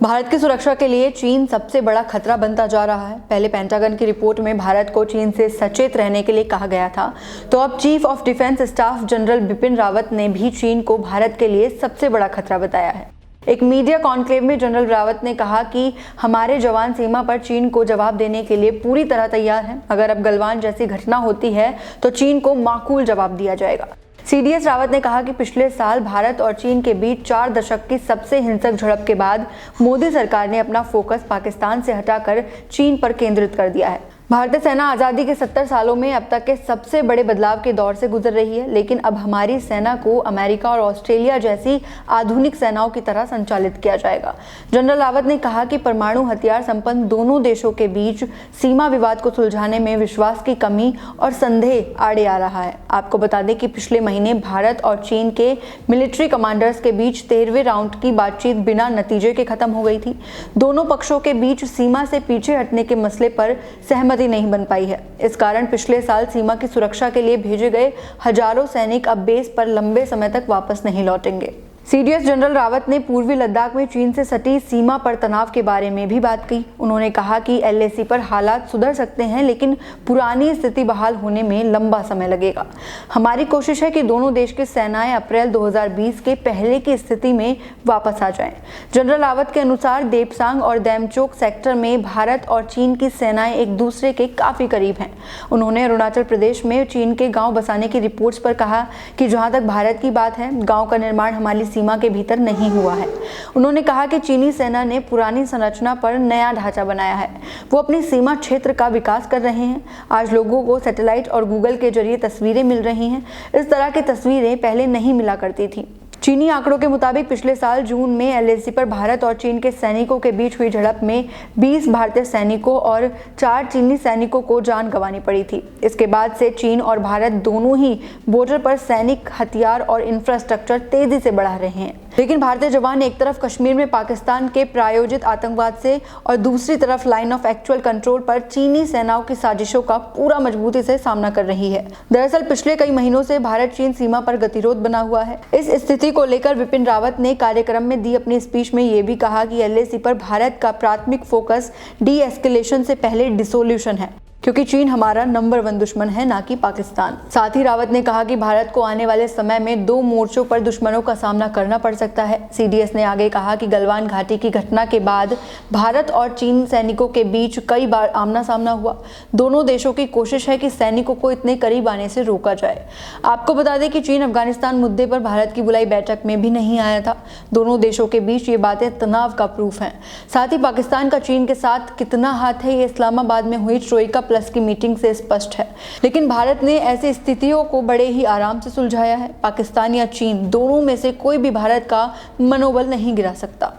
भारत की सुरक्षा के लिए चीन सबसे बड़ा खतरा बनता जा रहा है। पहले पेंटागन की रिपोर्ट में भारत को चीन से सचेत रहने के लिए कहा गया था, तो अब chief of defence staff general Bipin Rawat ने भी चीन को भारत के लिए सबसे बड़ा खतरा बताया है। एक मीडिया कॉन्क्लेव में जनरल रावत ने कहा कि हमारे जवान सीमा पर चीन को जवाब देने के लिए पूरी तरह तैयार हैं। अगर अब गलवान जैसी घटना होती है तो चीन को माकूल जवाब दिया जाएगा। सीडीएस रावत ने कहा कि पिछले साल भारत और चीन के बीच 4 दशक की सबसे हिंसक झड़प के बाद मोदी सरकार ने अपना फोकस पाकिस्तान से हटाकर चीन पर केंद्रित कर दिया है। भारतीय सेना आज़ादी के 70 सालों में अब तक के सबसे बड़े बदलाव के दौर से गुजर रही है, लेकिन अब हमारी सेना को अमेरिका और ऑस्ट्रेलिया जैसी आधुनिक सेनाओं की तरह संचालित किया जाएगा। जनरल रावत ने कहा कि परमाणु हथियार संपन्न दोनों देशों के बीच सीमा विवाद को सुलझाने में विश्वास की कमी और संदेह आड़े आ रहा है। आपको बता दें कि पिछले महीने भारत और चीन के मिलिट्री कमांडर्स के बीच 13वें राउंड की बातचीत बिना नतीजे के खत्म हो गई थी। दोनों पक्षों के बीच सीमा से पीछे हटने के मसले पर सहमति नहीं बन पाई है। इस कारण पिछले साल सीमा की सुरक्षा के लिए भेजे गए हजारों सैनिक अब बेस पर लंबे समय तक वापस नहीं लौटेंगे। सीडीएस जनरल रावत ने पूर्वी लद्दाख में चीन से सटी सीमा पर तनाव के बारे में भी बात की। उन्होंने कहा कि एलएसी पर हालात सुधर सकते हैं, लेकिन पुरानी स्थिति बहाल होने में लंबा समय लगेगा। हमारी कोशिश है कि दोनों देश की सेनाएं अप्रैल 2020 के पहले की स्थिति में वापस आ जाएं। जनरल रावत के अनुसार देपसांग और दैमचोक सेक्टर में भारत और चीन की सेनाएं एक दूसरे के काफी करीब हैं। उन्होंने अरुणाचल प्रदेश में चीन के गाँव बसाने की रिपोर्ट्स पर कहा कि जहाँ तक भारत की बात है, गाँव का निर्माण हमारी सीमा के भीतर नहीं हुआ है। उन्होंने कहा कि चीनी सेना ने पुरानी संरचना पर नया ढांचा बनाया है। वो अपनी सीमा क्षेत्र का विकास कर रहे हैं। आज लोगों को सैटेलाइट और गूगल के जरिए तस्वीरें मिल रही हैं। इस तरह की तस्वीरें पहले नहीं मिला करती थी। चीनी आंकड़ों के मुताबिक पिछले साल जून में एलएसी पर भारत और चीन के सैनिकों के बीच हुई झड़प में 20 भारतीय सैनिकों और 4 चीनी सैनिकों को जान गंवानी पड़ी थी। इसके बाद से चीन और भारत दोनों ही बॉर्डर पर सैनिक हथियार और इंफ्रास्ट्रक्चर तेजी से बढ़ा रहे हैं। लेकिन भारतीय जवान एक तरफ कश्मीर में पाकिस्तान के प्रायोजित आतंकवाद से और दूसरी तरफ लाइन ऑफ एक्चुअल कंट्रोल पर चीनी सेनाओं की साजिशों का पूरा मजबूती से सामना कर रही है। दरअसल पिछले कई महीनों से भारत चीन सीमा पर गतिरोध बना हुआ है। इस स्थिति को लेकर बिपिन रावत ने कार्यक्रम में दी अपनी स्पीच में ये भी कहा कि एलएसी पर भारत का प्राथमिक फोकस डी एस्केलेशन से पहले डिसोल्यूशन है, क्योंकि चीन हमारा नंबर 1 दुश्मन है, ना कि पाकिस्तान। साथ ही रावत ने कहा कि भारत को आने वाले समय में 2 मोर्चों पर दुश्मनों का सामना करना पड़ सकता है। सीडीएस ने आगे कहा कि गलवान घाटी की घटना के बाद भारत और चीन सैनिकों के बीच कई बार आमना सामना हुआ। दोनों देशों की कोशिश है कि सैनिकों को इतने करीब आने से रोका जाए। आपको बता दें कि चीन अफगानिस्तान मुद्दे पर भारत की बुलाई बैठक में भी नहीं आया था। दोनों देशों के बीच ये बातें तनाव का प्रूफ हैं। साथ ही पाकिस्तान का चीन के साथ कितना हाथ है, ये इस्लामाबाद में हुई ट्रोइका प्लस की मीटिंग से स्पष्ट है। लेकिन भारत ने ऐसी स्थितियों को बड़े ही आराम से सुलझाया है। पाकिस्तान या चीन दोनों में से कोई भी भारत का मनोबल नहीं गिरा सकता।